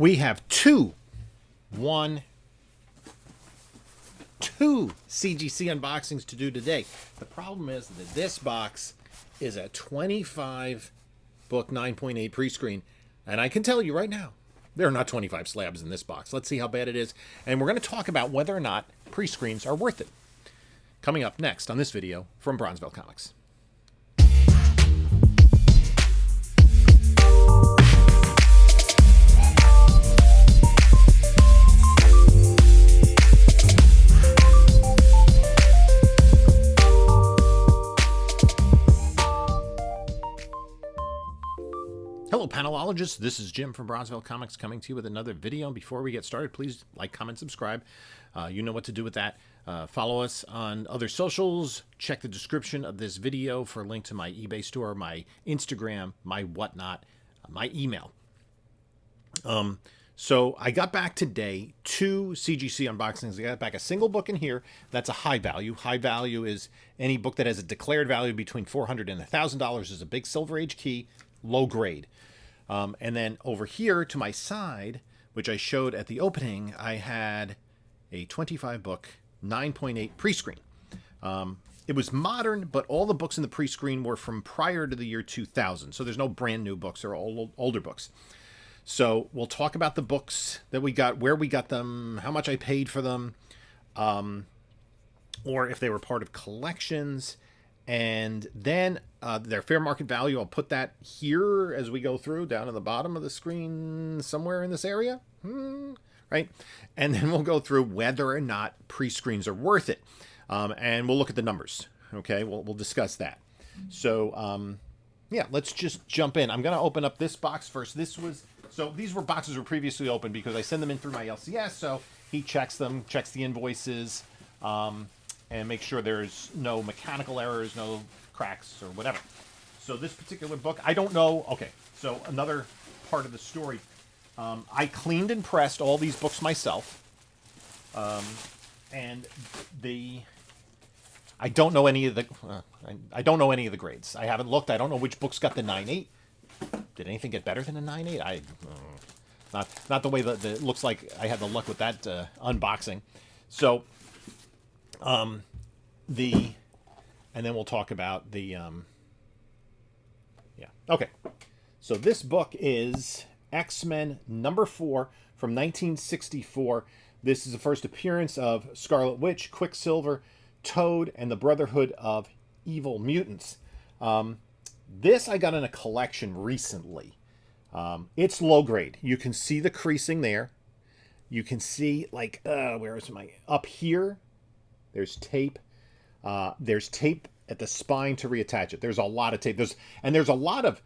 We have two CGC unboxings to do today. The problem is that this box is a 25 book 9.8 pre-screen, and I can tell you right now, there are not 25 slabs in this box. Let's see how bad it is, and we're going to talk about whether or not pre-screens are worth it. Coming up next on this video from Bronzeville Comics. Hello, panelologists. This is Jim from Bronzeville Comics coming to you with another video. Before we get started, please like, comment, subscribe. You know what to do with that. Follow us on other socials. Check the description of this video for a link to my eBay store, my Instagram, my whatnot, my email. So I got back today two CGC unboxings. I got back a single book in here. That's a high value. High value is any book that has a declared value between $400 and $1,000 is a big Silver Age key, low grade. And then over here to my side, which I showed at the opening, I had a 25 book 9.8 pre-screen. It was modern, but all the books in the pre-screen were from prior to the year 2000. So there's no brand new books. They're all older books. So we'll talk about the books that we got, where we got them, how much I paid for them, or if they were part of collections. And then their fair market value, I'll put that here as we go through, down at the bottom of the screen, somewhere in this area, right? And then we'll go through whether or not pre-screens are worth it. And we'll look at the numbers, okay? We'll discuss that. So, yeah, let's just jump in. I'm going to open up this box first. So these were boxes were previously opened because I send them in through my LCS, so he checks them, checks the invoices, and make sure there's no mechanical errors, no cracks or whatever. So this particular book, I don't know. Okay, so another part of the story. I cleaned and pressed all these books myself. And I don't know any of the I don't know any of the grades. I haven't looked. I don't know which books got the 9.8. Did anything get better than a 9.8? Not the way that it looks like I had the luck with that unboxing. So and then we'll talk about the yeah. Okay. So this book is X-Men number 4 from 1964. This is the first appearance of Scarlet Witch, Quicksilver, Toad, and the Brotherhood of Evil Mutants. This I got in a collection recently. It's low grade. You can see the creasing there. You can see, like, where is my... Up here, there's tape. There's tape at the spine to reattach it. There's a lot of tape. There's a lot of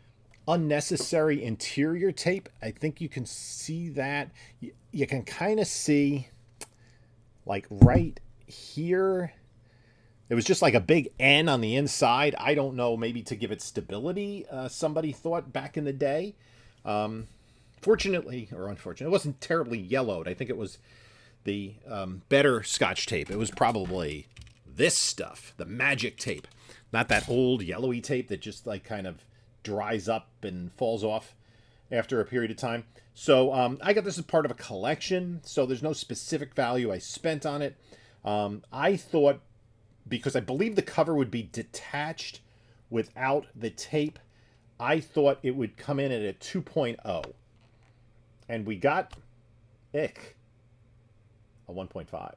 unnecessary interior tape. I think you can see that. You can kind of see, like, right here... It was just like a big N on the inside. I don't know, maybe to give it stability, somebody thought back in the day. Fortunately, or unfortunately, it wasn't terribly yellowed. I think it was the better Scotch tape. It was probably this stuff, the magic tape. Not that old yellowy tape that just like kind of dries up and falls off after a period of time. So I got this as part of a collection, so there's no specific value I spent on it. I thought, because I believe the cover would be detached without the tape, I thought it would come in at a 2.0. And we got, a 1.5.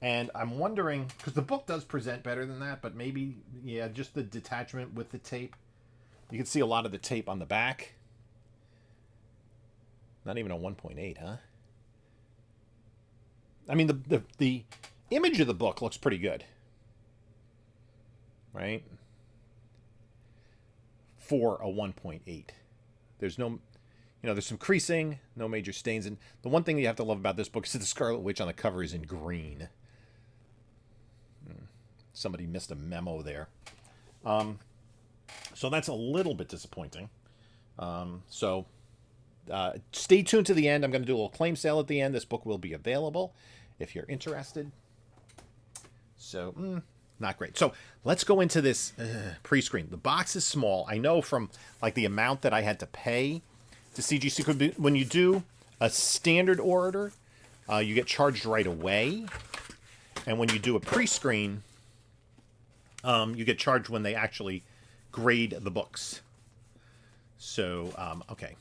And I'm wondering, because the book does present better than that, but maybe, yeah, just the detachment with the tape. You can see a lot of the tape on the back. Not even a 1.8, huh? I mean, the image of the book looks pretty good, right? For a 1.8. There's no, there's some creasing, no major stains. And the one thing you have to love about this book is that the Scarlet Witch on the cover is in green. Somebody missed a memo there. So that's a little bit disappointing. Stay tuned to the end. I'm going to do a little claim sale at the end. This book will be available if you're interested. So, not great. So let's go into this pre-screen. The box is small. I know from like the amount that I had to pay to CGC could be when you do a standard order, you get charged right away, and when you do a pre-screen, you get charged when they actually grade the books. So, okay.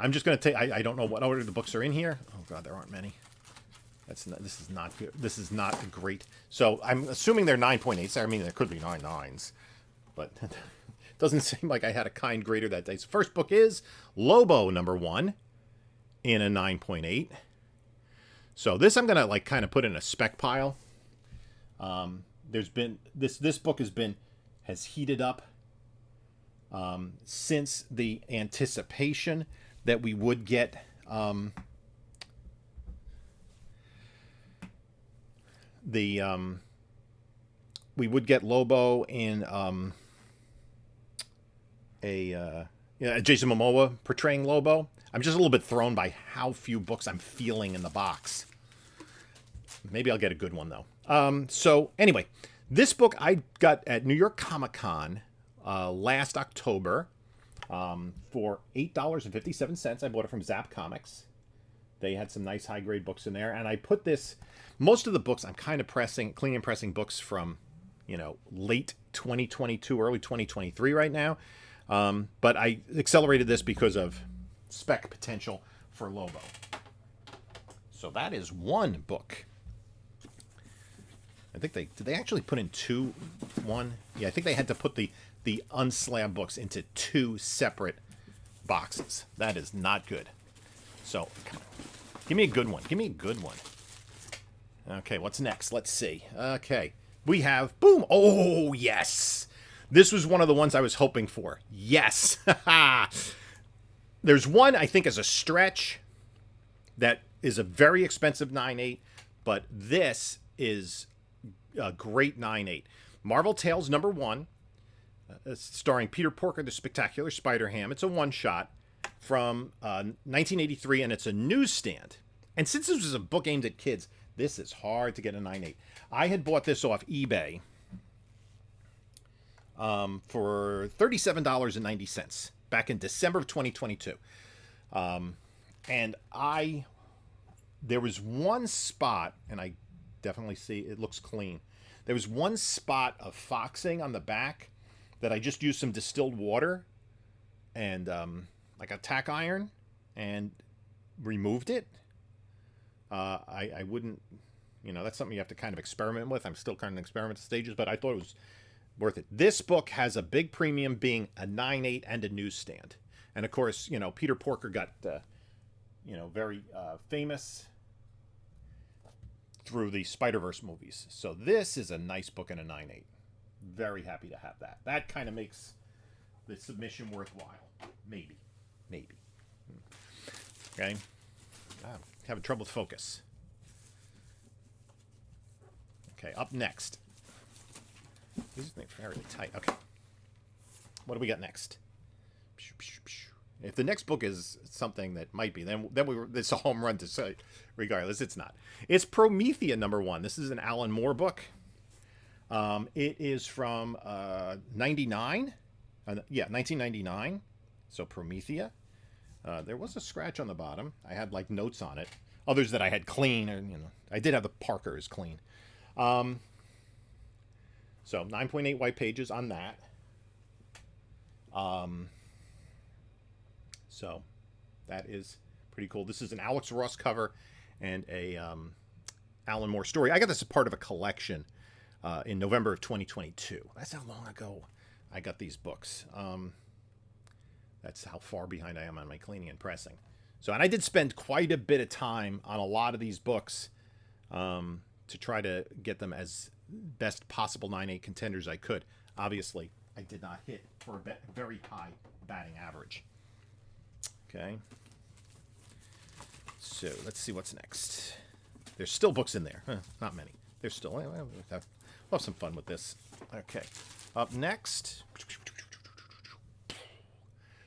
I'm just going to take... I don't know what order the books are in here. Oh, God, there aren't many. This is not good. This is not great. So, I'm assuming they're 9.8s. I mean, there could be 9.9s. But it doesn't seem like I had a kind grader that day. So, first book is Lobo, number 1, in a 9.8. So, this I'm going to, like, kind of put in a spec pile. There's been... This book has heated up since the anticipation that we would get we would get Lobo in Jason Momoa portraying Lobo. I'm just a little bit thrown by how few books I'm feeling in the box. Maybe I'll get a good one though. So anyway, this book I got at New York Comic Con last October for $8.57. I bought it from Zap Comics. They had some nice high-grade books in there. And I put this... Most of the books, I'm kind of cleaning and pressing books from, late 2022, early 2023 right now. But I accelerated this because of spec potential for Lobo. So that is one book. I think did they actually put in one? Yeah, I think they had to put the unslabbed books into 2 separate boxes. That is not good. So, come on. Give me a good one. Give me a good one. Okay, what's next? Let's see. Okay. We have... Boom! Oh, yes! This was one of the ones I was hoping for. Yes! There's one, I think, as a stretch that is a very expensive 9.8, but this is a great 9.8. Marvel Tales number 1, starring Peter Porker, the Spectacular Spider-Ham. It's a one-shot from 1983, and it's a newsstand. And since this was a book aimed at kids, this is hard to get a 9.8. I had bought this off eBay for $37.90 back in December of 2022. And there was one spot, and I definitely see it looks clean. There was one spot of foxing on the back that I just used some distilled water and like a tack iron and removed it. I wouldn't, that's something you have to kind of experiment with. I'm still kind of in experimental stages, but I thought it was worth it. This book has a big premium being a 9.8 and a newsstand. And of course, Peter Porker got, very famous through the Spider-Verse movies. So this is a nice book in a 9.8. Very happy to have that. That kind of makes the submission worthwhile. Maybe. Okay. Having trouble with focus. Okay, up next. This is fairly tight. Okay. What do we got next? If the next book is something that might be, then it's a home run to say. Regardless, it's not. It's Promethea number 1. This is an Alan Moore book. It is from 99. 1999. So Promethea. There was a scratch on the bottom. I had like notes on it. Others that I had clean. And, I did have the Parkers clean. So 9.8 white pages on that. So that is pretty cool. This is an Alex Ross cover and a Alan Moore story. I got this as part of a collection in November of 2022. That's how long ago I got these books. That's how far behind I am on my cleaning and pressing. So, and I did spend quite a bit of time on a lot of these books to try to get them as best possible 9.8 contenders I could. Obviously, I did not hit for a very high batting average. Okay. So, let's see what's next. There's still books in there. Not many. There's still... We'll have some fun with this. Okay. Up next...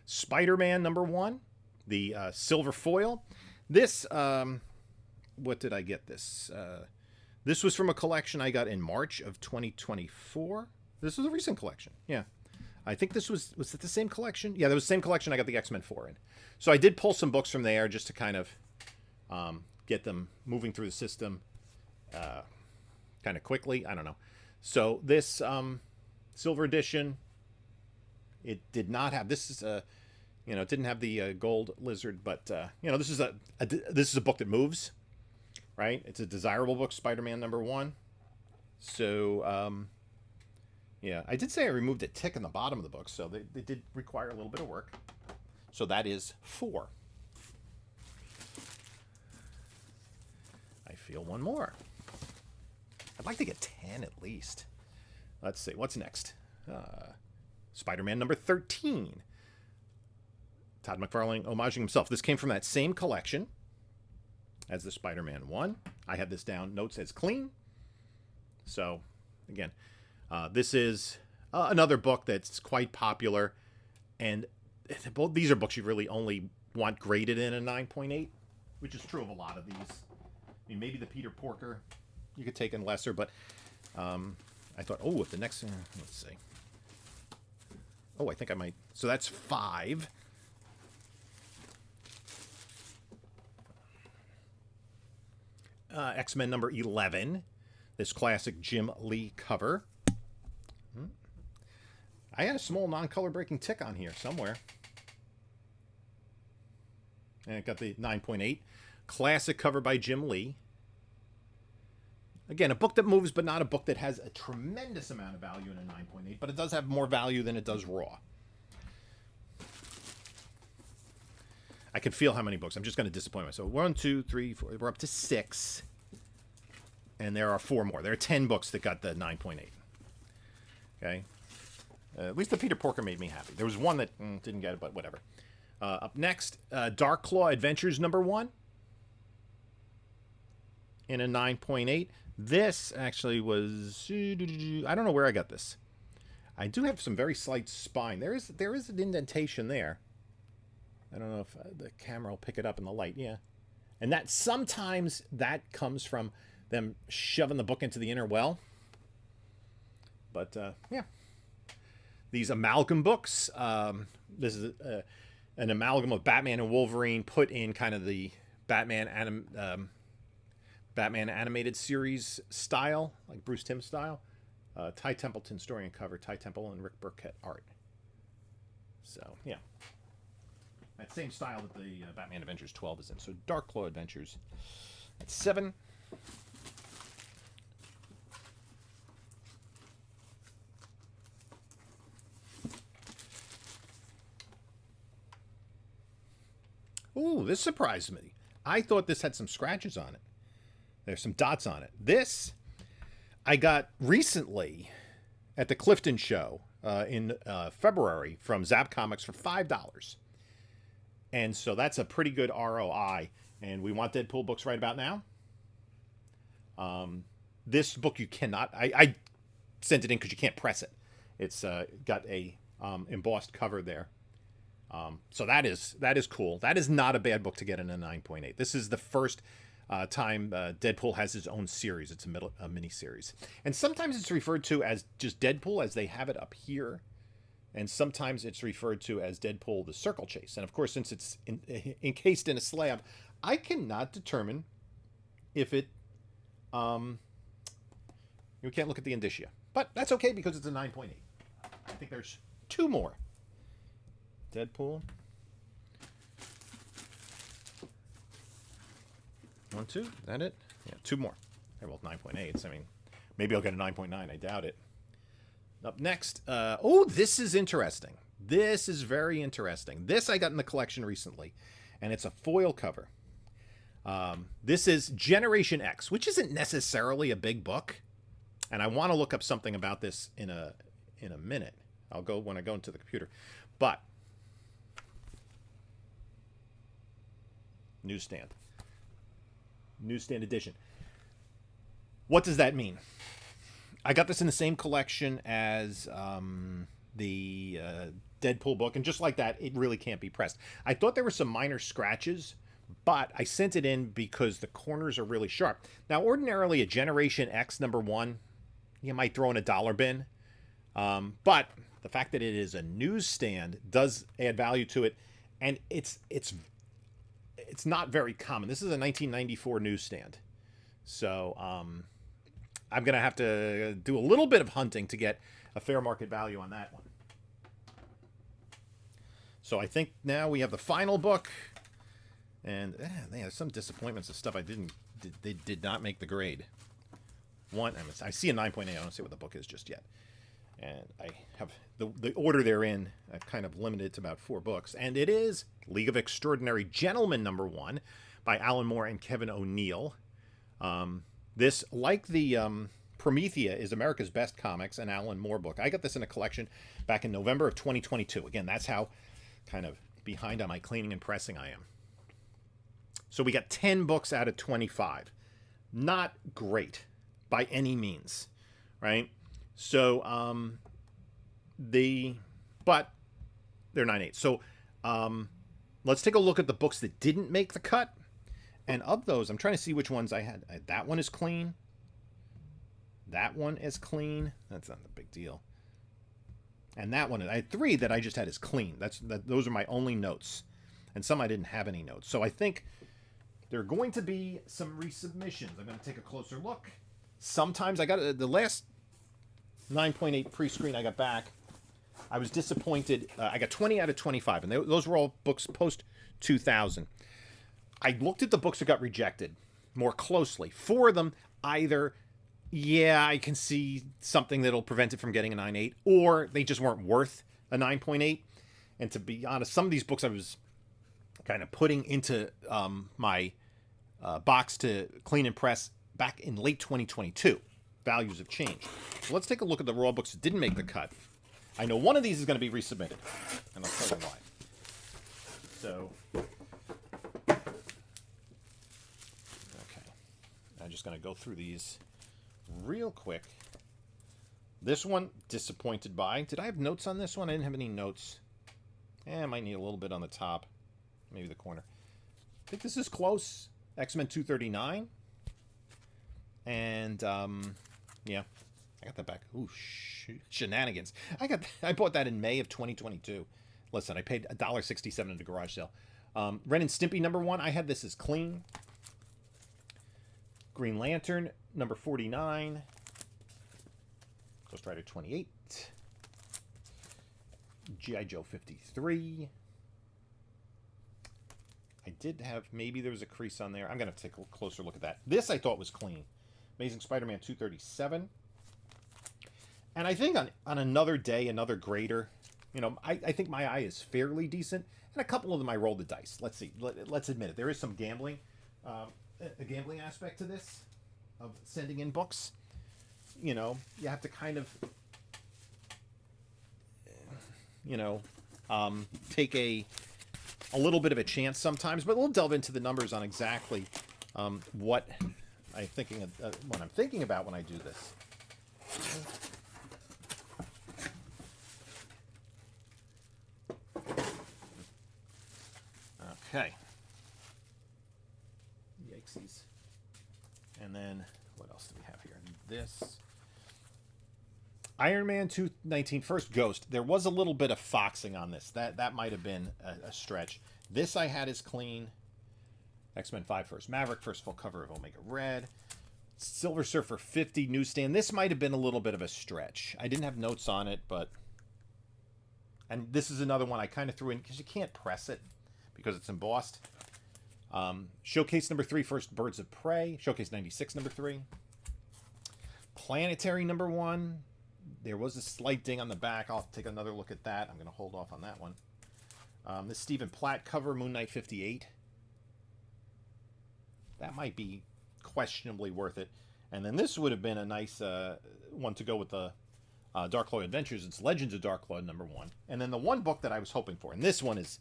Spider-Man number 1. The silver foil. This... what did I get this? This was from a collection I got in March of 2024. This was a recent collection. Yeah. I think this was it the same collection? Yeah, that was the same collection I got the X-Men 4 in. So I did pull some books from there just to kind of get them moving through the system kind of quickly. I don't know. So this silver edition, it did not have, this is a, it didn't have the gold lizard, but this is a book that moves, right? It's a desirable book, Spider-Man #1. So yeah, I did say I removed a tick in the bottom of the book, so they did require a little bit of work. So that is 4. I feel one more. I'd like to get 10 at least. Let's see, what's next? Spider-Man #13. Todd McFarlane homaging himself. This came from that same collection as the Spider-Man 1. I had this down. Note says clean. So, again, this is another book that's quite popular. And both these are books you really only want graded in a 9.8, which is true of a lot of these. I mean, maybe the Peter Porker you could take in lesser, but I thought, oh, the next, let's see. Oh, I think I might. So that's 5. X-Men #11. This classic Jim Lee cover. I had a small non-color breaking tick on here somewhere. And it got the 9.8. Classic cover by Jim Lee. Again, a book that moves, but not a book that has a tremendous amount of value in a 9.8, but it does have more value than it does raw. I can feel how many books. I'm just going to disappoint myself. 1, 2, 3, 4. We're up to 6. And there are 4 more. There are 10 books that got the 9.8. Okay? At least the Peter Porker made me happy. There was one that didn't get it, but whatever. Up next, Dark Claw Adventures #1. In a 9.8. This actually was... I don't know where I got this. I do have some very slight spine. There is an indentation there. I don't know if the camera will pick it up in the light. Yeah. And that sometimes that comes from them shoving the book into the inner well. But, yeah. These amalgam books. This is an amalgam of Batman and Wolverine put in kind of the Batman animated series style, like Bruce Timm style. Ty Templeton story and cover, Ty Temple and Rick Burkett art. So, yeah. That same style that the Batman Adventures 12 is in. So, Dark Claw Adventures. That's 7. Ooh, this surprised me. I thought this had some scratches on it. There's some dots on it. This, I got recently at the Clifton show in February from Zap Comics for $5. And so that's a pretty good ROI. And we want Deadpool books right about now. This book you cannot... I sent it in because you can't press it. It's got a embossed cover there. So that is cool. That is not a bad book to get in a 9.8. This is the first time Deadpool has his own series. It's a mini series. And sometimes it's referred to as just Deadpool, as they have it up here. And sometimes it's referred to as Deadpool the Circle Chase. And of course, since it's encased in a slab, I cannot determine if it... you can't look at the indicia. But that's okay because it's a 9.8. I think there's 2 more. Deadpool. 1, 2. Is that it? Yeah, 2 more. They're both 9.8s. I mean, maybe I'll get a 9.9. I doubt it. Up next. Oh, this is interesting. This is very interesting. This I got in the collection recently, and it's a foil cover. This is Generation X, which isn't necessarily a big book, and I want to look up something about this in a minute. I'll go when I go into the computer, but newsstand edition. What does that mean? I got this in the same collection as the Deadpool book, and just like that, it really can't be pressed. I thought there were some minor scratches, but I sent it in because the corners are really sharp. Now, ordinarily, a Generation X #1, you might throw in a dollar bin, but the fact that it is a newsstand does add value to it, and it's not very common. This is a 1994 newsstand, so I'm gonna have to do a little bit of hunting to get a fair market value on that one. So I think now we have the final book, and there's some disappointments of stuff they did not make the grade. I see a 9.8. I don't see what the book is just yet, and I have the order they're in. I've kind of limited it to about 4 books, and it is League of Extraordinary Gentlemen #1 by Alan Moore and Kevin O'Neill. This, like the Promethea, is America's Best Comics, an Alan Moore book. I got this in a collection back in November of 2022. Again, that's how kind of behind on my cleaning and pressing I am. So we got 10 books out of 25. Not great by any means, right? So but they're 9.8. So let's take a look at the books that didn't make the cut. And of those, I'm trying to see which ones I had. That one is clean. That one is clean. That's not a big deal. And that one, I had 3 that I just had as clean. Those are my only notes. And some I didn't have any notes. So I think there are going to be some resubmissions. I'm going to take a closer look. Sometimes I got the last 9.8 pre-screen I got back. I was disappointed. I got 20 out of 25. And those were all books post-2000. I looked at the books that got rejected more closely. 4 of them, either, yeah, I can see something that'll prevent it from getting a 9.8, or they just weren't worth a 9.8. And to be honest, some of these books I was kind of putting into my box to clean and press back in late 2022. Values have changed. So let's take a look at the raw books that didn't make the cut. I know one of these is going to be resubmitted, and I'll tell you why. So, I'm just going to go through these real quick. This one, disappointed by. Did I have notes on this one? I didn't have any notes. I might need a little bit on the top. Maybe the corner. I think this is close. X-Men 239. And, yeah. I got that back. Ooh, shenanigans. I bought that in May of 2022. Listen, I paid $1.67 at a garage sale. Ren and Stimpy #1. I had this as clean. Green Lantern #49. Ghost Rider 28. G.I. Joe 53. I did have, maybe there was a crease on there. I'm going to take a closer look at that. This I thought was clean. Amazing Spider-Man 237. And I think on another day, another grader, I think my eye is fairly decent. And a couple of them I rolled the dice. Let's see. Let's admit it. There is some gambling. A gambling aspect to this, of sending in books. You have to kind of, take a little bit of a chance sometimes, but we'll delve into the numbers on exactly what I'm thinking about when I do this. Okay. Yikesies. And then, what else do we have here? This. Iron Man 219 First Ghost. There was a little bit of foxing on this. That might have been a stretch. This I had as clean. X-Men 5 First Maverick. First full cover of Omega Red. Silver Surfer 50 newsstand. This might have been a little bit of a stretch. I didn't have notes on it, but... And this is another one I kind of threw in because you can't press it because it's embossed. Showcase #3, First Birds of Prey. Showcase 96 #3. Planetary #1. There was a slight ding on the back. I'll take another look at that. I'm going to hold off on that one. This Stephen Platt cover, Moon Knight 58. That might be questionably worth it. And then this would have been a nice one to go with the Dark Lord Adventures. It's Legends of Dark Lord #1. And then the one book that I was hoping for, and this one is,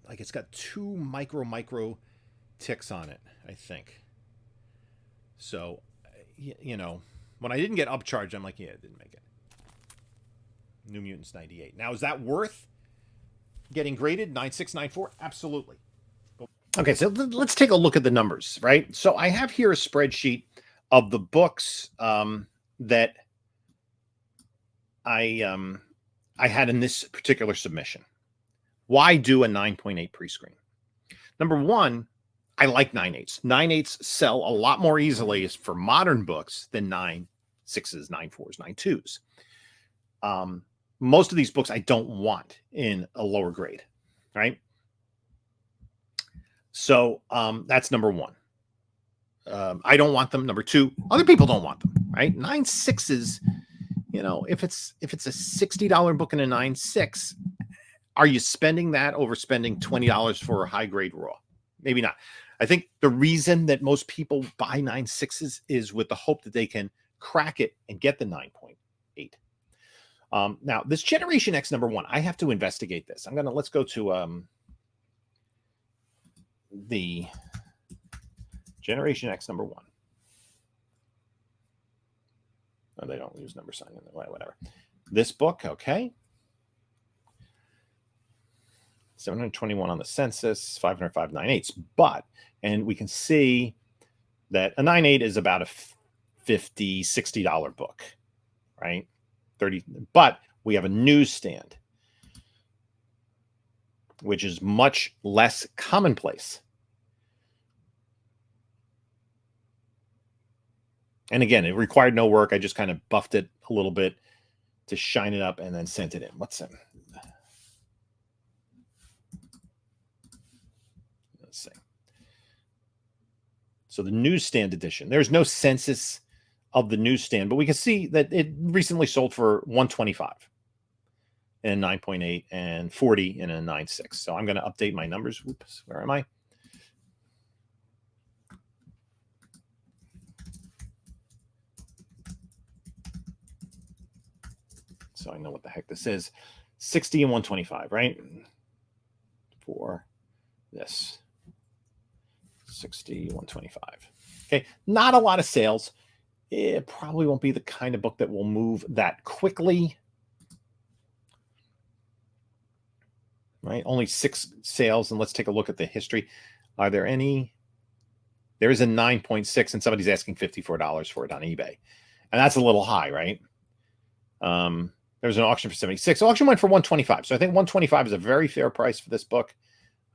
like, it's got 2 micro ticks on it, I think. So, when I didn't get upcharged, I'm like, yeah, it didn't make it. New Mutants 98. Now, is that worth getting graded? 9.6, 9.4? Absolutely. Okay, so let's take a look at the numbers, right? So I have here a spreadsheet of the books that I I had in this particular submission. Why do a 9.8 pre-screen? Number one, I like 9.8s. 9.8s sell a lot more easily for modern books than 9.6s, 9.4s, 9.2s. Most of these books I don't want in a lower grade, right? So that's number one. I don't want them. Number two, other people don't want them, right? 9.6s, you know, if it's a $60 book in a 9.6, are you spending that over spending $20 for a high grade raw? Maybe not. I think the reason that most people buy 9.6s is with the hope that they can crack it and get the 9.8. Now, this Generation X number one, I have to investigate this. Let's go to the Generation X number one. Oh, they don't use number sign in the way, whatever. This book, okay. 721 on the census, 505 9.8s. But, and we can see that a 9.8 is about a $50, $60 book, right? 30, but we have a newsstand, which is much less commonplace. And again, it required no work. I just kind of buffed it a little bit to shine it up and then sent it in. What's in? Let's see. So the newsstand edition, there's no census of the newsstand, but we can see that it recently sold for $125 in a 9.8 and $40 in a 9.6. So I'm going to update my numbers. Whoops, where am I? So I know what the heck this is. 60 and 125, right? For this. 60, 125. Okay, not a lot of sales. It probably won't be the kind of book that will move that quickly. Right? Only 6 sales. And let's take a look at the history. Are there any? There is a 9.6 and somebody's asking $54 for it on eBay. And that's a little high, right? There was an auction for 76. The auction went for 125. So I think 125 is a very fair price for this book.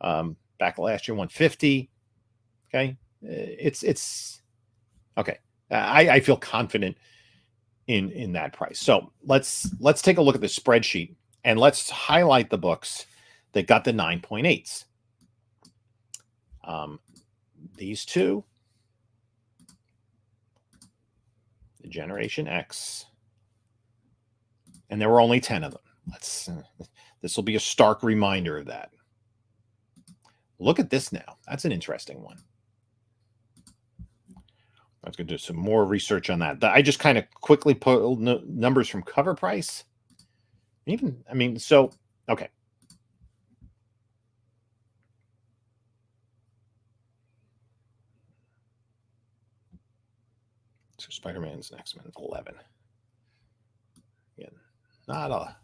Back last year, 150. Okay. It's okay. I feel confident in that price. So let's take a look at the spreadsheet and let's highlight the books that got the 9.8s. These two, the Generation X, and there were only 10 of them. This will be a stark reminder of that. Look at this now. That's an interesting one. I was going to do some more research on that. I just kind of quickly put numbers from cover price. Even, I mean, so, okay. So Spider-Man's and X-Men 11. Again, not a...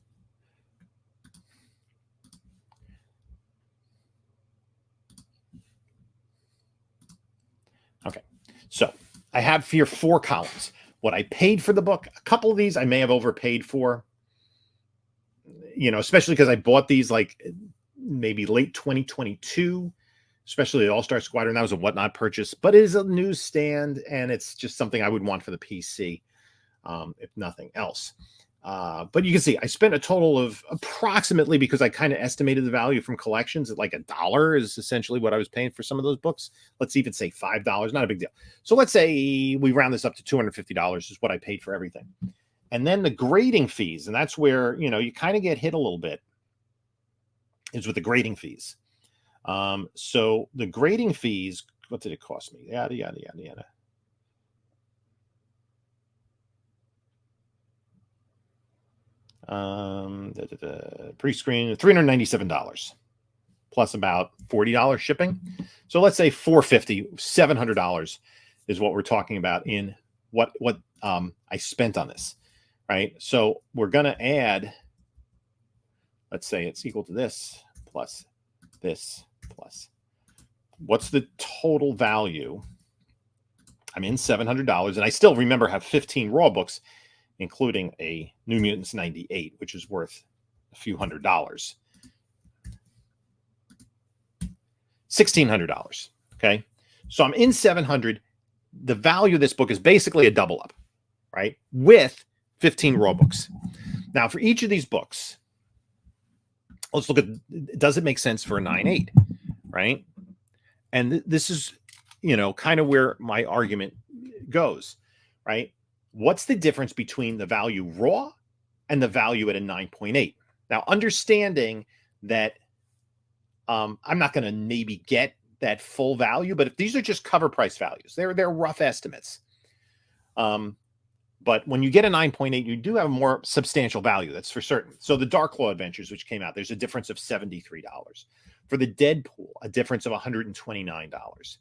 Okay, so I have here 4 columns. What I paid for the book, a couple of these I may have overpaid for, you know, especially because I bought these like maybe late 2022, especially the All-Star Squadron. That was a Whatnot purchase, but it is a newsstand and it's just something I would want for the PC, if nothing else. But you can see I spent a total of approximately, because I kind of estimated the value from collections at like $1 is essentially what I was paying for some of those books. Let's even say $5, not a big deal. So let's say we round this up to $250 is what I paid for everything. And then the grading fees, and that's where, you know, you kind of get hit a little bit, is with the grading fees. So the grading fees, what did it cost me? Yada, yada, yada, yada. Prescreen, $397 plus about $40 shipping. So let's say $450, $700 is what we're talking about in what I spent on this, right? So we're going to add, let's say it's equal to this plus this plus, what's the total value? I'm in $700, and I still remember have 15 raw books, including a New Mutants 98, which is worth a few $100s. $1,600. Okay. So I'm in 700. The value of this book is basically a double up, right? With 15 raw books. Now, for each of these books, let's look at, does it make sense for a 9.8, right? And this is, kind of where my argument goes, right? What's the difference between the value raw and the value at a 9.8? Now, understanding that I'm not going to maybe get that full value, but if these are just cover price values, they're rough estimates. But when you get a 9.8, you do have a more substantial value. That's for certain. So the Dark Claw Adventures, which came out, there's a difference of $73. For the Deadpool, a difference of $129.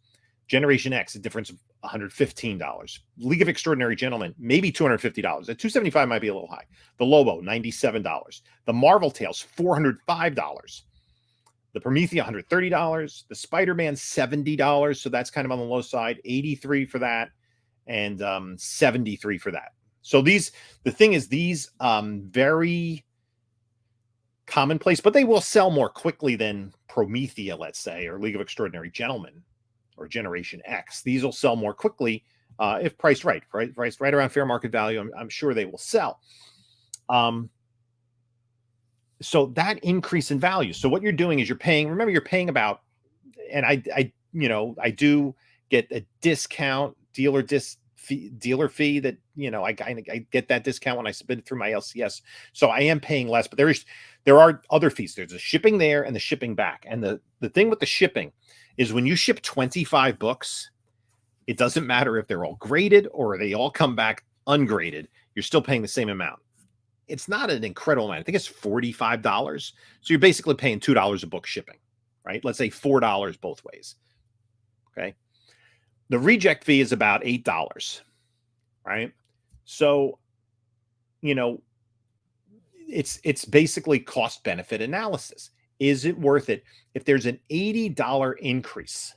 Generation X, a difference of $115. League of Extraordinary Gentlemen, maybe $250. At $275 might be a little high. The Lobo, $97. The Marvel Tales, $405. The Promethea, $130. The Spider-Man, $70. So that's kind of on the low side. $83 for that, and $73 for that. So the thing is, these very commonplace, but they will sell more quickly than Promethea, let's say, or League of Extraordinary Gentlemen, or Generation X. These will sell more quickly if priced right, priced right around fair market value. I'm sure they will sell. So that increase in value. So what you're doing is you're paying about, and I do get a discount, dealer fee that, I get that discount when I submit it through my LCS. So I am paying less, but there are other fees. There's the shipping there and the shipping back. And the thing with the shipping is when you ship 25 books, it doesn't matter if they're all graded or they all come back ungraded. You're still paying the same amount. It's not an incredible amount. I think it's $45. So you're basically paying $2 a book shipping, right? Let's say $4 both ways. Okay. The reject fee is about $8, right? So, it's basically cost benefit analysis. Is it worth it? If there's an $80 increase,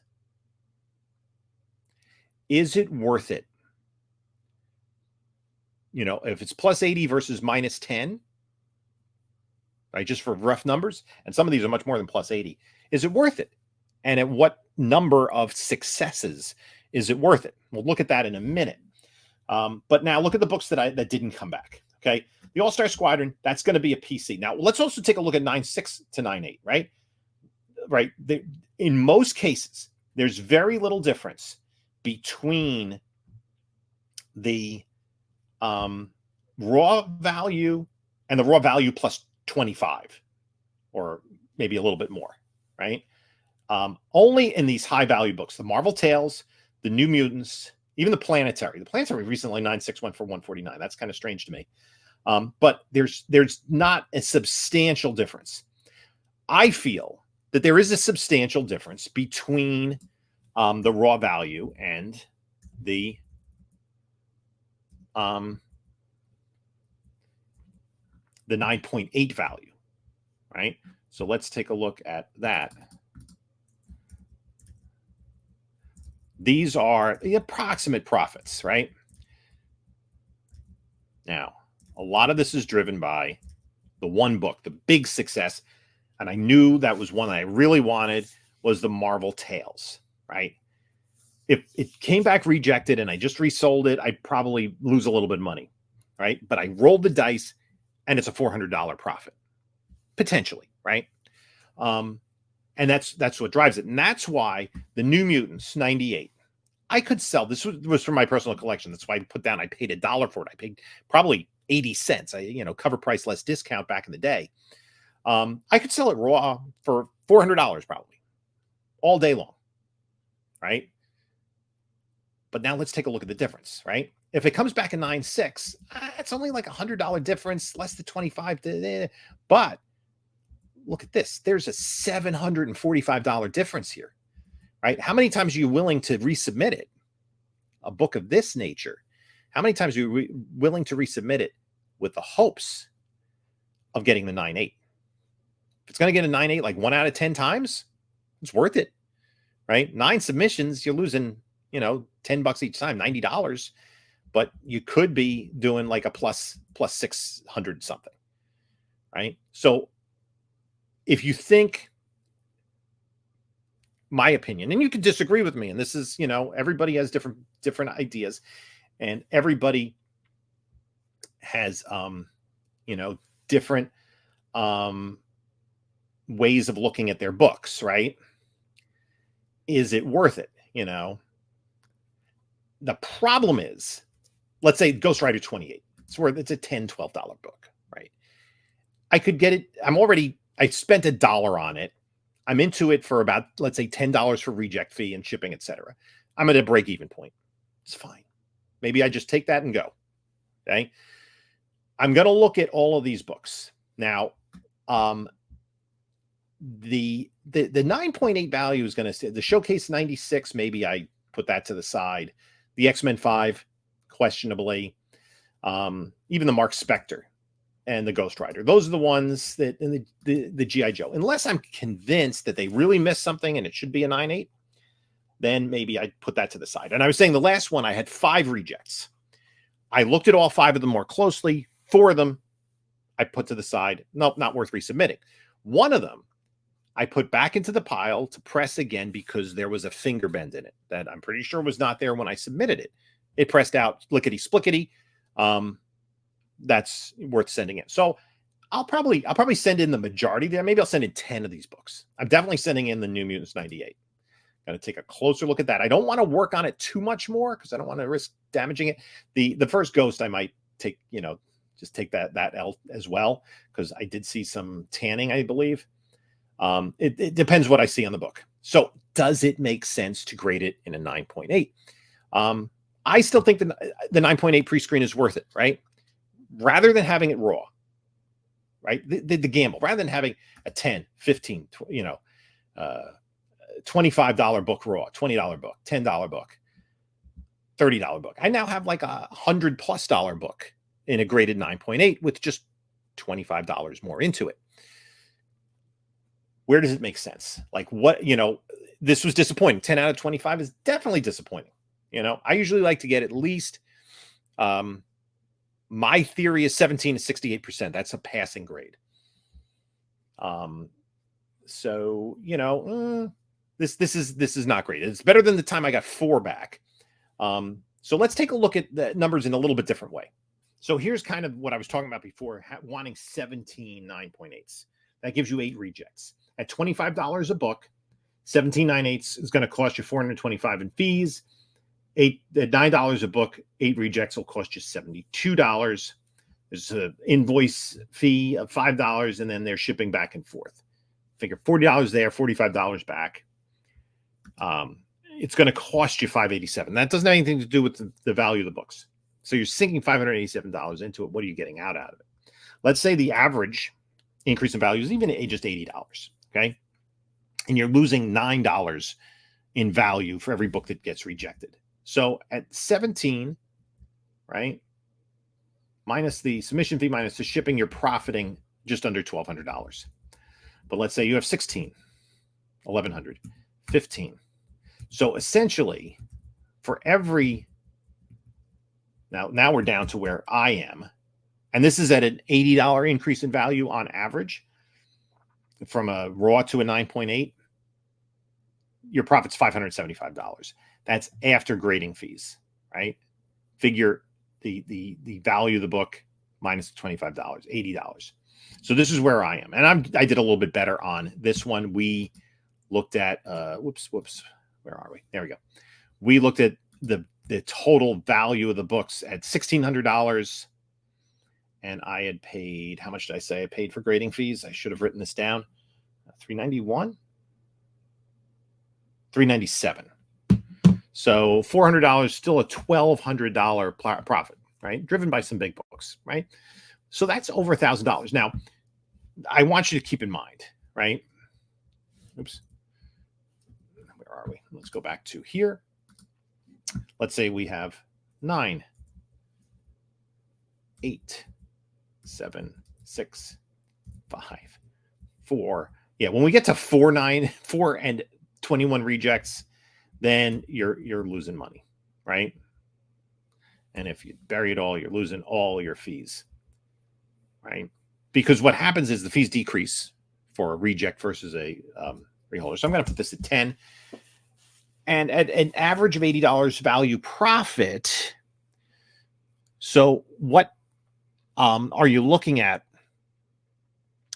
is it worth it? If it's plus 80 versus minus 10, right? Just for rough numbers. And some of these are much more than plus 80. Is it worth it? And at what number of successes is it worth it? We'll look at that in a minute. But now look at the books that didn't come back. Okay. The All-Star Squadron, that's going to be a PC. Now let's also take a look at 9.6 to 9.8, right? Right. In most cases, there's very little difference between the raw value and the raw value plus 25, or maybe a little bit more, right? Only in these high value books, the Marvel Tales, the New Mutants, even the Planetary. The Planetary recently 9.6 went for 149. That's kind of strange to me. But there's not a substantial difference. I feel that there is a substantial difference between the raw value and the 9.8 value, right? So let's take a look at that. These are the approximate profits, right? Now, a lot of this is driven by the one book, the big success, and I knew that was one I really wanted, was the Marvel Tales, right? If it came back rejected and I just resold it, I'd probably lose a little bit of money, right? But I rolled the dice and it's a $400 profit, potentially, right? And that's what drives it. And that's why the New Mutants 98, I could sell. This was from my personal collection. That's why I put down, I paid $1 for it. I paid probably 80 cents, cover price less discount back in the day. I could sell it raw for $400 probably all day long, right? But now let's take a look at the difference, right? If it comes back in 9.6, it's only like $100 difference, less than 25. But look at this. There's a $745 difference here, right? How many times are you willing to resubmit it? A book of this nature. How many times are you willing to resubmit it with the hopes of getting the 9.8? If it's going to get a 9.8 like 1 out of 10 times, it's worth it, right? 9 submissions, you're losing, $10 each time, $90. But you could be doing like a plus 600 something, right? So if you think, my opinion, and you can disagree with me, and this is, everybody has different ideas, and everybody has, different um, ways of looking at their books, right? Is it worth it? The problem is, let's say Ghost Rider 28. It's a $10, $12 book, right? I could get it. I spent $1 on it. I'm into it for about, let's say, $10 for reject fee and shipping, etc. I'm at a break-even point. It's fine. Maybe I just take that and go. Okay. I'm going to look at all of these books. Now, the 9.8 value is going to stay. The Showcase 96, maybe I put that to the side. The X-Men 5, questionably. Even the Mark Spector and the Ghost Rider. Those are the ones that, in the G.I. Joe. Unless I'm convinced that they really missed something and it should be a 9.8, then maybe I'd put that to the side. And I was saying the last one, I had 5 rejects. I looked at all 5 of them more closely. 4 of them I put to the side. Nope, not worth resubmitting. One of them I put back into the pile to press again because there was a finger bend in it that I'm pretty sure was not there when I submitted it. It pressed out lickety-splickety. That's worth sending in. So I'll probably send in the majority there. Maybe I'll send in 10 of these books. I'm definitely sending in the New Mutants 98. Got to take a closer look at that. I don't want to work on it too much more because I don't want to risk damaging it. The first Ghost I might take, just take that L as well, because I did see some tanning, I believe. It depends what I see on the book. So does it make sense to grade it in a 9.8? I still think the 9.8 pre-screen is worth it, right? Rather than having it raw, right? The gamble, rather than having a 10, 15, $25 book raw, $20 book, $10 book, $30 book. I now have like $100+ book in a graded 9.8 with just $25 more into it. Where does it make sense? Like what, this was disappointing. 10 out of 25 is definitely disappointing. I usually like to get at least, my theory is 17 to 68%. That's a passing grade. So, this is not great. It's better than the time I got 4 back. So let's take a look at the numbers in a little bit different way. So here's kind of what I was talking about before, wanting 17 9.8s. That gives you 8 rejects. At $25 a book, 17 9.8s is going to cost you $425 in fees. At $9 a book, 8 rejects will cost you $72. There's an invoice fee of $5, and then they're shipping back and forth. Figure $40 there, $45 back. It's going to cost you $587. That doesn't have anything to do with the value of the books. So you're sinking $587 into it. What are you getting out of it? Let's say the average increase in value is even at just $80. Okay. And you're losing $9 in value for every book that gets rejected. So at 17, right, minus the submission fee, minus the shipping, you're profiting just under $1,200. But let's say you have 16, 1,100, 15. So essentially, for every, now we're down to where I am, and this is at an $80 increase in value on average, from a raw to a 9.8, your profit's $575. That's after grading fees, right? Figure the value of the book minus the $25, $80. So this is where I am. And I did a little bit better on this one. We looked at, whoops. Where are we? There we go. We looked at the total value of the books at $1,600. And I had paid, how much did I say I paid for grading fees? I should have written this down. $391? $397. So $400, still a $1,200 profit, right? Driven by some big books, right? So that's over $1,000. Now, I want you to keep in mind, right? Oops. Where are we? Let's go back to here. Let's say we have 9, 8, 7, 6, 5, 4. Yeah, when we get to 4 and 21 rejects, then you're losing money, right? And if you bury it all, you're losing all your fees, right? because what happens is the fees decrease for a reject versus a reholder. So I'm going to put this at 10. And at an average of $80 value profit. So what are you looking at?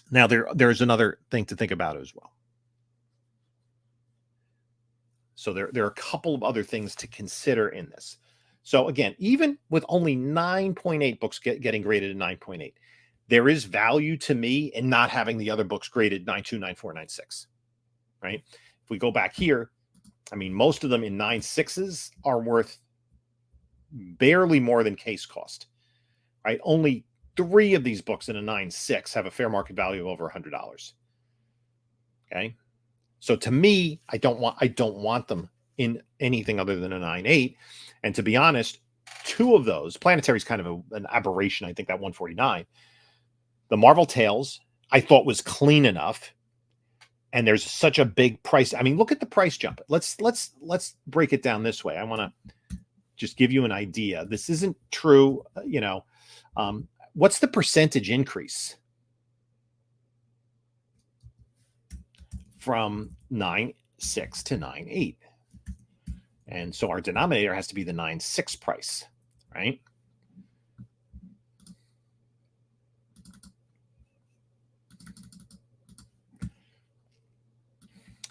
Now, there's another thing to think about as well. So there are a couple of other things to consider in this. So again, even with only 9.8 books getting graded at 9.8, there is value to me in not having the other books graded 9.2, 9.4, 9.6, right? If we go back here, I mean, most of them in 9.6s are worth barely more than case cost, right? Only 3 of these books in a 9.6 have a fair market value of over $100. Okay. So to me, I don't want them in anything other than a 9.8. And to be honest, 2 of those, Planetary is kind of an aberration. I think that 149, the Marvel Tales, I thought was clean enough. And there's such a big price. I mean, look at the price jump. Let's break it down this way. I want to just give you an idea. This isn't true. What's the percentage increase from 9.6 to 9.8? And so our denominator has to be the 9.6 price, right?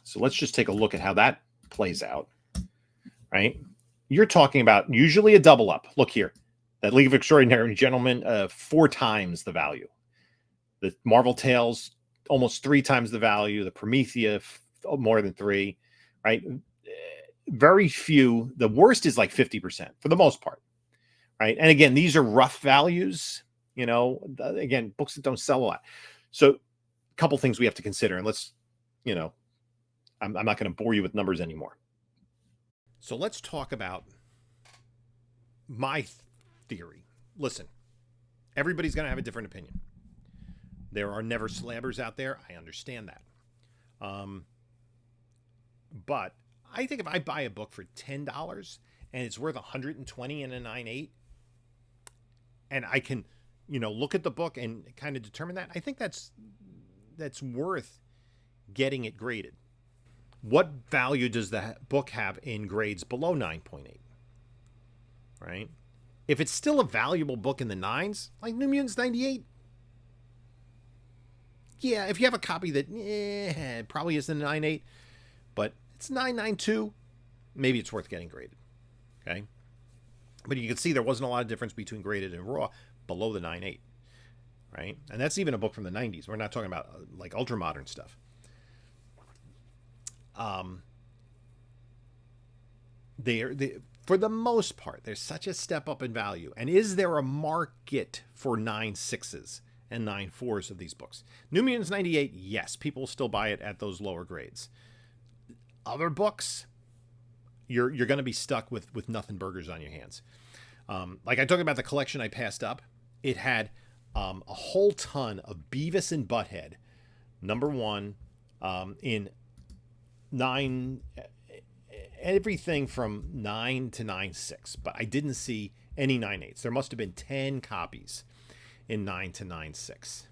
So let's just take a look at how that plays out, right? You're talking about usually a double up. Look here, that League of Extraordinary Gentlemen, 4 times the value. The Marvel Tales, almost 3 times the value. The Promethea, more than 3, right? Very few. The worst is like 50% for the most part, right? And again, these are rough values, again, books that don't sell a lot. So a couple things we have to consider, and let's, I'm not going to bore you with numbers anymore. So let's talk about my theory. Listen, everybody's going to have a different opinion. There are never slabbers out there. I understand that. But I think if I buy a book for $10 and it's worth $120 in a 9.8, and I can, look at the book and kind of determine that, I think that's worth getting it graded. What value does the book have in grades below 9.8? Right? If it's still a valuable book in the 9s, like New Mutants 98, yeah, if you have a copy that it probably isn't a 9.8, but it's 9.92, maybe it's worth getting graded. Okay? But you can see there wasn't a lot of difference between graded and raw below the 9.8. Right? And that's even a book from the 90s. We're not talking about like ultra modern stuff. For the most part, there's such a step up in value. And is there a market for 9.6s and 9.4s of these books? New Mutants 98, yes, people still buy it at those lower grades. Other books, you're going to be stuck with nothing burgers on your hands. Like I talked about the collection I passed up, it had a whole ton of Beavis and Butthead, #1, in 9, everything from 9 to 9.6, but I didn't see any 9.8s. There must have been 10 copies in 9 to 9.6.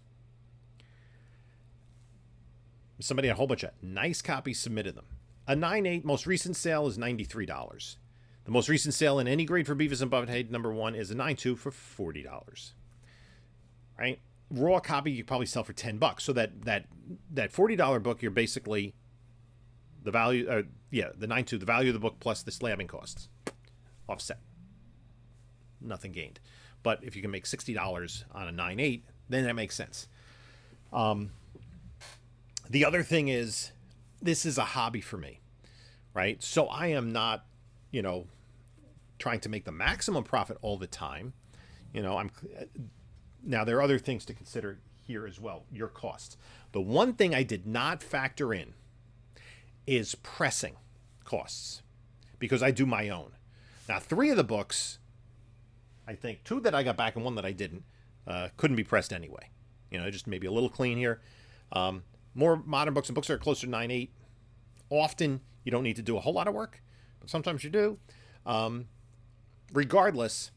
Somebody had a whole bunch of nice copies, submitted them. A 9.8 most recent sale is $93. The most recent sale in any grade for Beavis and Butthead #1 is a 9.2 for $40. Right? Raw copy you probably sell for $10. So that $40 book, you're basically the value, the 9.2, the value of the book plus the slabbing costs, offset. Nothing gained. But if you can make $60 on a 9.8, then that makes sense. The other thing is, this is a hobby for me, right? So I am not, trying to make the maximum profit all the time. Now there are other things to consider here as well, your costs. The one thing I did not factor in is pressing costs, because I do my own. Now, 3 of the books, I think 2 that I got back and 1 that I didn't, couldn't be pressed anyway. Just maybe a little clean here. More modern books and books that are closer to 9.8. Often you don't need to do a whole lot of work, but sometimes you do. Regardless,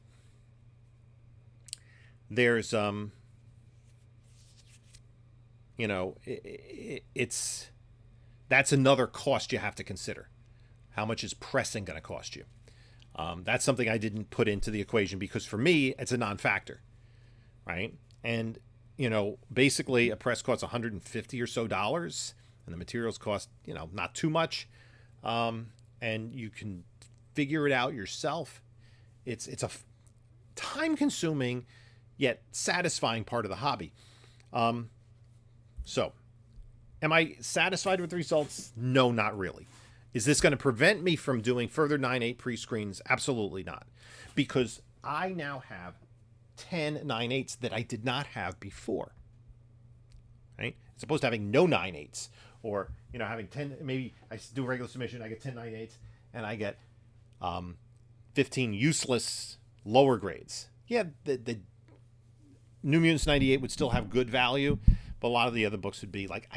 there's you know, that's another cost you have to consider. How much is pressing going to cost you? That's something I didn't put into the equation because for me, it's a non-factor, right? And, you know, basically a press costs $150 or so, and the materials cost, you know, not too much. And you can figure it out yourself. It's a time-consuming yet satisfying part of the hobby. So, am I satisfied with the results? No, not really. Is this going to prevent me from doing further 9/8 pre-screens? Absolutely not. Because I now have 10 9/8s that I did not have before. Right? As opposed to having no 9/8s. Or, you know, having 10, maybe I do a regular submission, I get 10 9/8s, and I get 15 useless lower grades. Yeah, the New Mutants 98 would still have good value, but a lot of the other books would be like,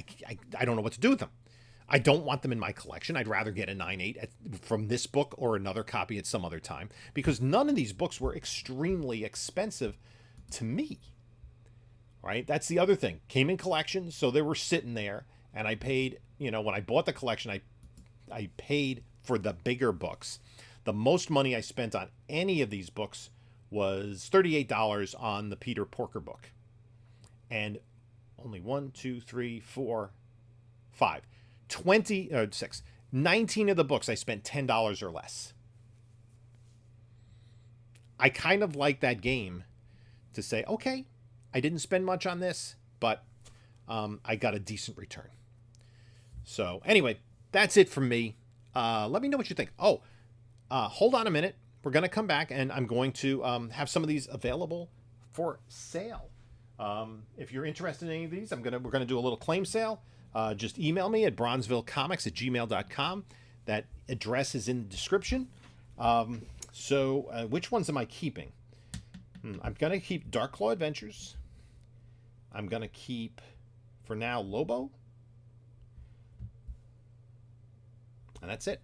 I don't know what to do with them. I don't want them in my collection. I'd rather get a 9/8 from this book or another copy at some other time, because none of these books were extremely expensive to me. Right? That's the other thing. Came in collections, so they were sitting there, and I paid, you know, when I bought the collection, I paid for the bigger books. The most money I spent on any of these books was $38 on the Peter Porker book. And only 1, 2, 3, 4, 5. 6. 19 of the books I spent $10 or less. I kind of like that game to say, okay, I didn't spend much on this, but I got a decent return. So anyway, that's it from me. Let me know what you think. Oh, hold on a minute. We're going to come back, and I'm going to have some of these available for sale. If you're interested in any of these, we're going to do a little claim sale. Just email me at bronzevillecomics@gmail.com. That address is in the description. So which ones am I keeping? I'm going to keep Dark Claw Adventures. I'm going to keep, for now, Lobo. And that's it.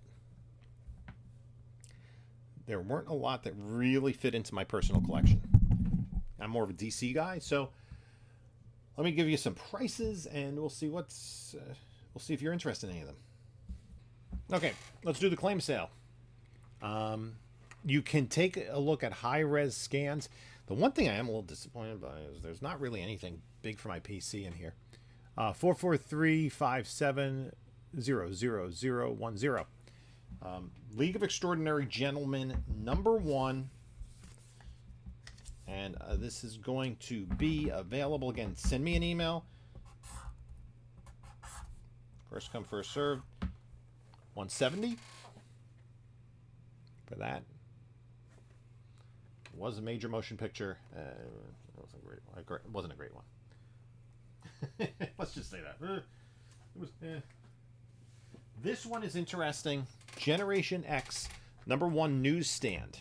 There weren't a lot that really fit into my personal collection. I'm more of a DC guy, so let me give you some prices, and we'll see we'll see if you're interested in any of them. Okay, let's do the claim sale. You can take a look at high-res scans. The one thing I am a little disappointed by is there's not really anything big for my PC in here. 44357000010. League of Extraordinary Gentlemen #1. And this is going to be available. Again, send me an email. First come, first served. $170 for that. It was a major motion picture. It wasn't a great one. Let's just say that. It was. This one is interesting. Generation X #1 newsstand.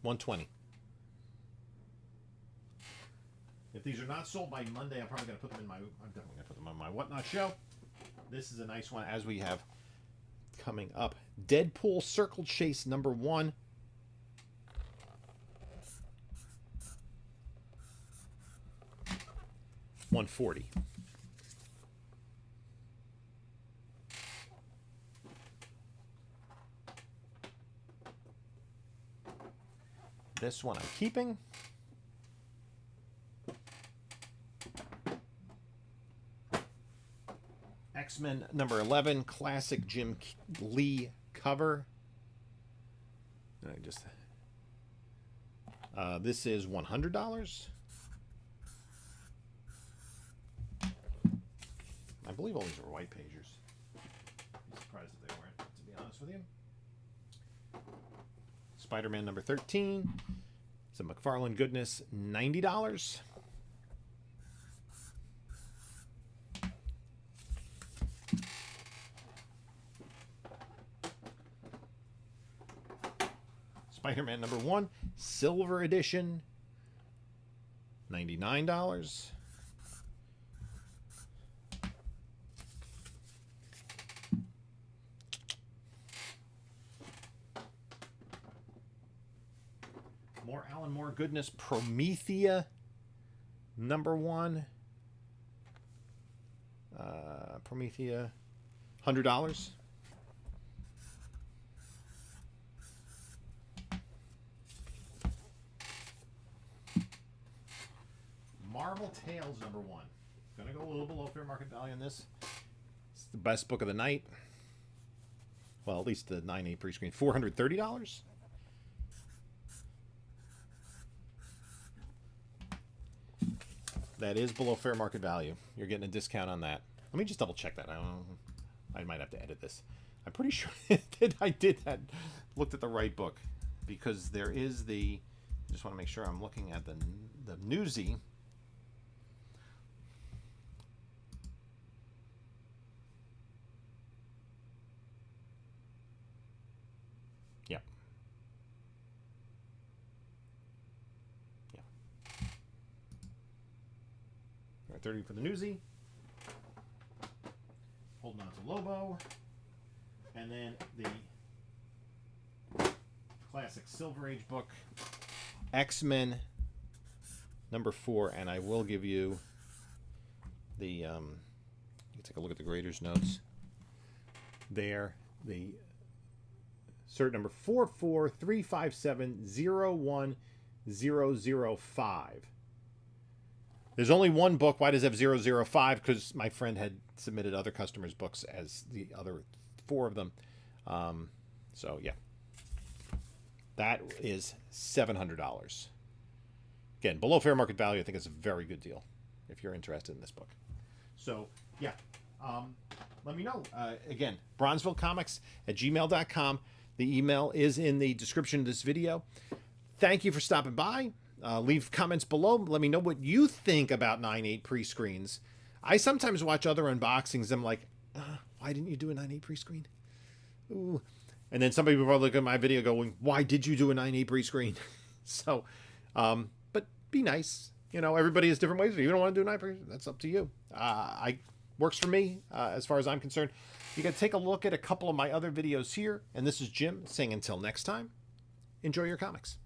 $120. If these are not sold by Monday, I'm probably going to put them in I'm definitely going to put them on my Whatnot show. This is a nice one, as we have coming up. Deadpool Circle Chase #1. $140. This one I'm keeping. X-Men #11 classic Jim Lee cover. This is $100. I believe all these are white pagers. I'm surprised if they weren't, to be honest with you. Spider-Man #13. Some McFarlane goodness, $90. Spider-Man #1, Silver Edition, $99. More Alan Moore goodness. Promethea #1. Promethea, $100. Marvel Tales #1. Gonna go a little below fair market value on this. It's the best book of the night. Well, at least the 9.8 pre-screen. $430. That is below fair market value. You're getting a discount on that. Let me just double check that. I might have to edit this. I'm pretty sure that I did that. Looked at the right book, because there is the. I just want to make sure I'm looking at the Newsy. Yep. Yeah. 30 for the Newsy. Holding on to Lobo. And then the classic Silver Age book, X-Men #4. And I will give you the, you take a look at the grader's notes there. The cert number 443570105. There's only one book. Why does it have 005? Because my friend had submitted other customers' books as the other 4 of them. So, yeah. That is $700. Again, below fair market value. I think it's a very good deal if you're interested in this book. So, yeah. Let me know. Again, bronzevillecomics@gmail.com. The email is in the description of this video. Thank you for stopping by. Leave comments below. Let me know what you think about 9.8 pre-screens. I sometimes watch other unboxings. I'm like, why didn't you do a 9.8 pre-screen? Ooh. And then somebody will probably look at my video going, why did you do a 9.8 pre-screen? So, but be nice. You know, everybody has different ways. If you don't want to do a 9.8 pre-screen, that's up to you. Works for me as far as I'm concerned. You can take a look at a couple of my other videos here. And this is Jim saying until next time, enjoy your comics.